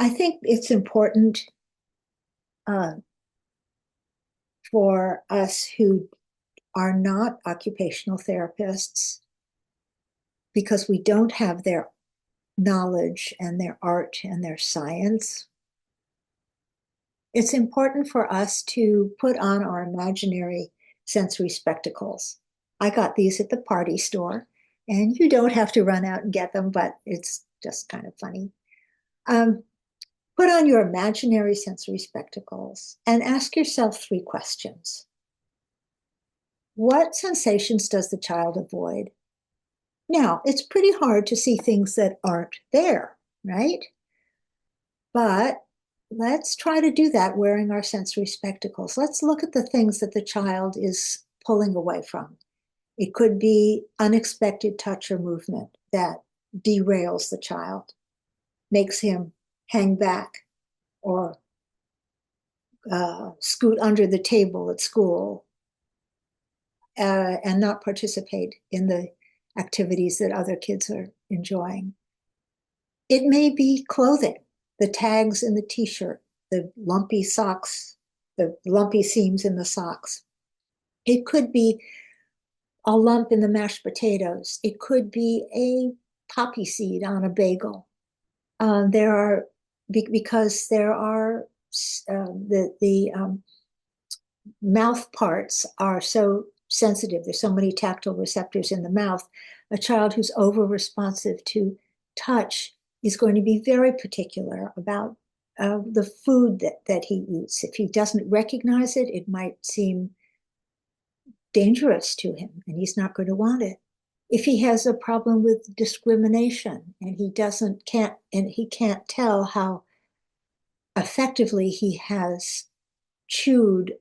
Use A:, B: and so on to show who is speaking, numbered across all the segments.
A: I think it's important uh, for us who are not occupational therapists because we don't have their knowledge and their art and their science. It's important for us to put on our imaginary sensory spectacles. I got these at the party store, and you don't have to run out and get them, but it's just kind of funny. Um, Put on your imaginary sensory spectacles and ask yourself three questions. What sensations does the child avoid? Now, it's pretty hard to see things that aren't there, right? But let's try to do that wearing our sensory spectacles. Let's look at the things that the child is pulling away from. It could be unexpected touch or movement that derails the child, makes him hang back or scoot under the table at school and not participate in the activities that other kids are enjoying. It may be clothing, the tags in the t-shirt, the lumpy socks, the lumpy seams in the socks. It could be a lump in the mashed potatoes. It could be a poppy seed on a bagel. There are because there are the mouth parts are so sensitive. There's so many tactile receptors in the mouth. A child who's over responsive to touch is going to be very particular about the food that he eats. If he doesn't recognize it, it might seem dangerous to him and he's not going to want it. If he has a problem with discrimination and he can't tell how effectively he has chewed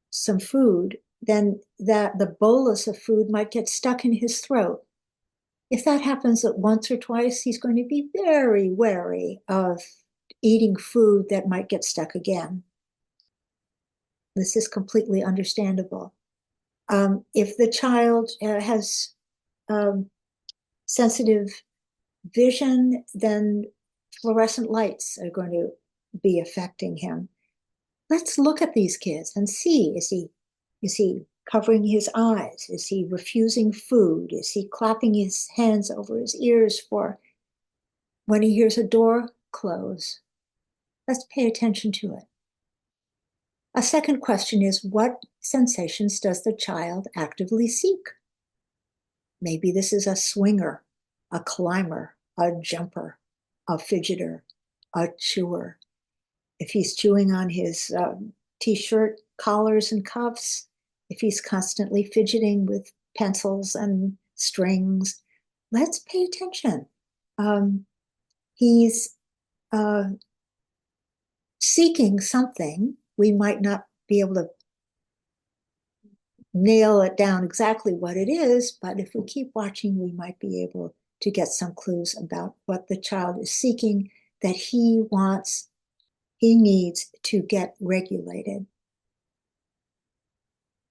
A: some food, then that the bolus of food might get stuck in his throat. If that happens at once or twice, he's going to be very wary of eating food that might get stuck again. This is completely understandable. If the child has um, sensitive vision, then fluorescent lights are going to be affecting him. Let's look at these kids and see, is he covering his eyes? Is he refusing food? Is he clapping his hands over his ears for when he hears a door close? Let's pay attention to it. A second question is, what sensations does the child actively seek? Maybe this is a swinger, a climber, a jumper, a fidgeter, a chewer. If he's chewing on his t-shirt collars and cuffs, if he's constantly fidgeting with pencils and strings, let's pay attention. He's uh, seeking something. We might not be able to nail it down exactly what it is, but if we keep watching, we might be able to get some clues about what the child is seeking that he needs to get regulated.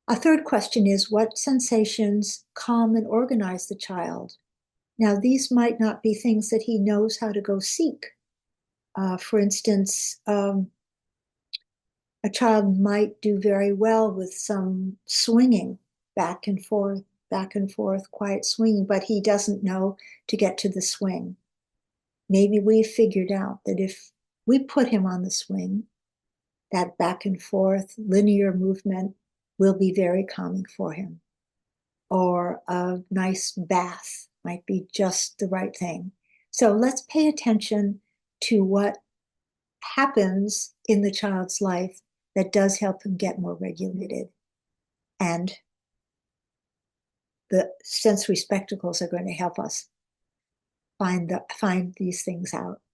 A: A third question is, what sensations calm and organize the child? Now, these might not be things that he knows how to go seek. For instance, a child might do very well with some swinging back and forth, quiet swinging, but he doesn't know to get to the swing. Maybe we figured out that if we put him on the swing, that back and forth linear movement will be very calming for him. Or a nice bath might be just the right thing. So let's pay attention to what happens in the child's life that does help him get more regulated. And the sensory spectacles are going to help us find these things out.